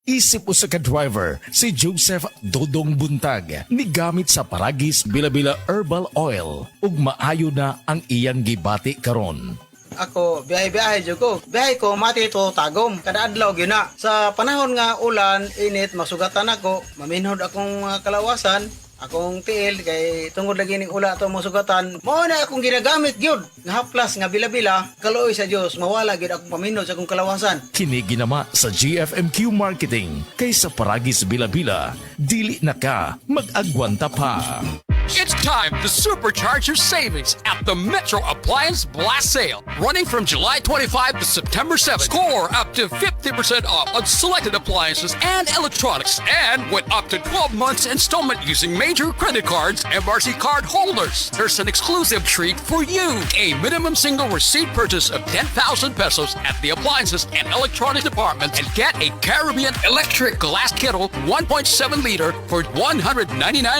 Isip usa ka driver si Joseph Dodong Buntag ni gamit sa Paragis Bila-Bila Herbal Oil ug maayo na ang iyang gibati karon. Ako, biyahe-biyahe dyan ko. Biyahe ko, mati ito tagom. Kada adlaw yun na. Sa panahon nga ulan, init, masugatan ako. Maminhod akong kalawasan. Akong tiil, kay tungod lagi ning ula ito masugatan. Mao na akong ginagamit gyud. Nga haplas, nga bila-bila. Kaluoy sa Dios, mawala gyud akong paminhod sa akong kalawasan. Kini ginama sa GFMQ Marketing kay sa Paragis Bila-Bila, dili na ka mag-agwanta pa. It's time to supercharge your savings at the Metro Appliance Blast Sale. Running from July 25 to September 7. Score up to 50% off on selected appliances and electronics. And with up to 12 months installment using major credit cards, MRC card holders. There's an exclusive treat for you. A minimum single receipt purchase of 10,000 pesos at the appliances and electronics department and get a Caribbean electric glass kettle 1.7 liter for 199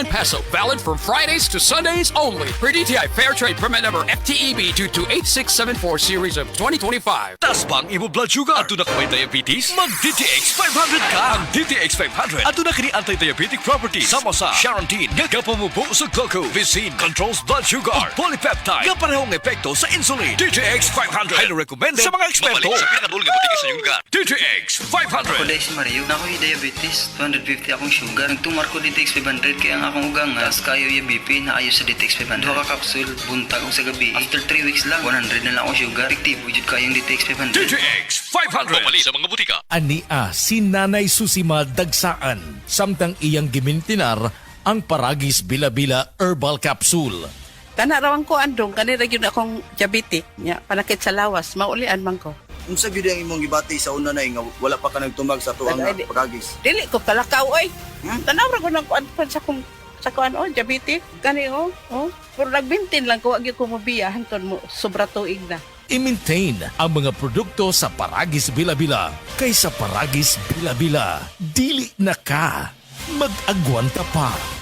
peso. Valid from Fridays to Sundays only. Per DTI Fairtrade permit number FTEB 228674 series of 2025. Tas bang imo blood sugar? Ato na ka may diabetes? Mag DTX 500 ka! Ang DTX 500 ato na kini anti-diabetic properties. Sama sa Charantine nga kapamubo sa glucose, Vicin controls blood sugar, ug polypeptide nga parehong epekto sa insulin. DTX 500 highly recommended sa mga eksperto. Sa pinakadulong nga butika sa iyong lugar. DTX 500. Ako dahil si Mario, na ako'y diabetes, 250 akong sugar. Nagtumar ko DTX 500 kaya ang akong ugang as kayo yung BP na ayo sa DTX 500. Duha ka kapsul, buntag ko sa gabi. After 3 weeks lang, 100 na lang akong sugar. Efektibo jud kayong DTX 500. DTX 500. Pumali sa mga butika. Ania si Nanay Susima Dagsaan, samtang iyang gimintinar ang Paragis Bila-Bila Herbal Capsule. Tanarawan ko andong kanira yun akong diabetic nya panakit sa lawas maulian man ko. Unsa gyud ang imong gibati sa una na nga wala pa ka nagtumag sa tuang Ay, Paragis? Dili ko kalakaw oy. Tanawra ko nang kuan sa kuan diabetic kani pero nagbintin lang ko agi ko mobiya hanton mo sobra tuig na. I-maintain ang mga produkto sa Paragis Bila-Bila kay sa Paragis Bila-Bila, dili na ka mag-agwanta pa.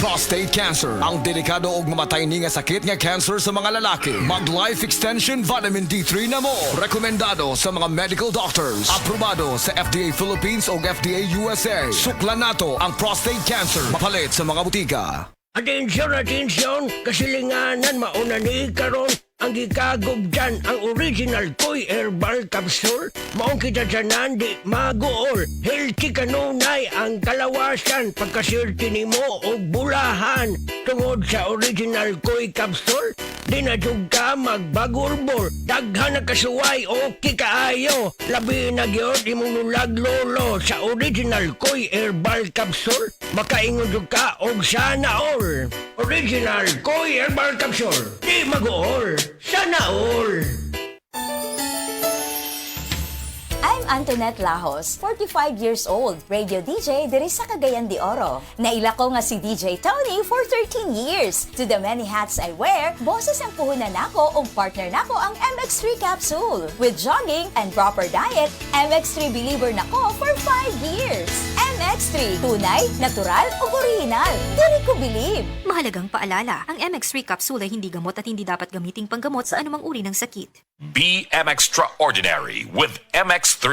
Prostate cancer, ang delikado ug mamatay ni nga sakit nga cancer sa mga lalaki. Mag Life Extension Vitamin D3 na mo. Rekomendado sa mga medical doctors. Aprobado sa FDA Philippines ug FDA USA. Suklan nato ang prostate cancer. Mapalit sa mga butika. Atensyon, kasilinganan mauna ni karon ang gikagog dyan ang original Koy Herbal Capsule. Maong kita dyanan di magool. Healthy kanunay ang kalawasan pagkasirti ni mo o bulahan. Tungod sa original Koy Capsule, di na jug ka magbagurbor. Daghan na kasuway o kikaayo. Labi na gyud imong nulag lolo sa original Koy Herbal Capsule. Makaingon jud ka og sana all. Original Koy Herbal Capsule. Di mag-all. Sana all. I'm Antoinette Lajos, 45 years old, radio DJ diri sa Cagayan de Oro. Naila ko nga si DJ Tony for 13 years. To the many hats I wear, boses ang puhunan nako ug partner nako ang MX3 capsule. With jogging and proper diet, MX3 believer nako for 5 years. MX3, tunay, natural ug original. Dili ko believe. Mahalagang paalala, ang MX3 capsule ay hindi gamot at hindi dapat gamiting panggamot sa anumang uri ng sakit. Be extraordinary with MX3.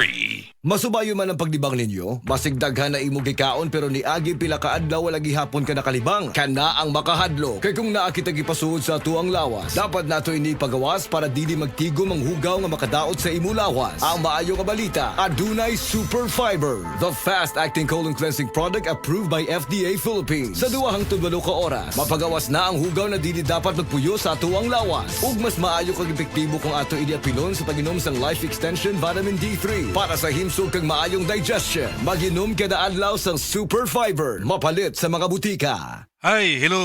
Masubayo man ang pagdibang ninyo, basig daghan na imong gikaon pero niagi pila ka adlaw wala gihapon ka nakalibang. Kana ang makahadlo. Kay kung naa kita gipasuod sa tuang lawas, dapat nato ini pagawas para dili magtigom ang hugaw nga makadaot sa imo lawas. Ang maayo nga balita, adunay Super Fiber, the fast-acting colon cleansing product approved by FDA Philippines. Sa 2 hangtod 8 ka oras, mapagawas na ang hugaw na dili dapat magpuyo sa tuang lawas. Ug mas maayo kag epektibo kung ato ini apilon sa pag-inom sang Life Extension Vitamin D3 para sa himsog kag maayong digestion. Mag-inom kada adlaw sang Super Fiber, mapalit sa mga butika. Hi, hello.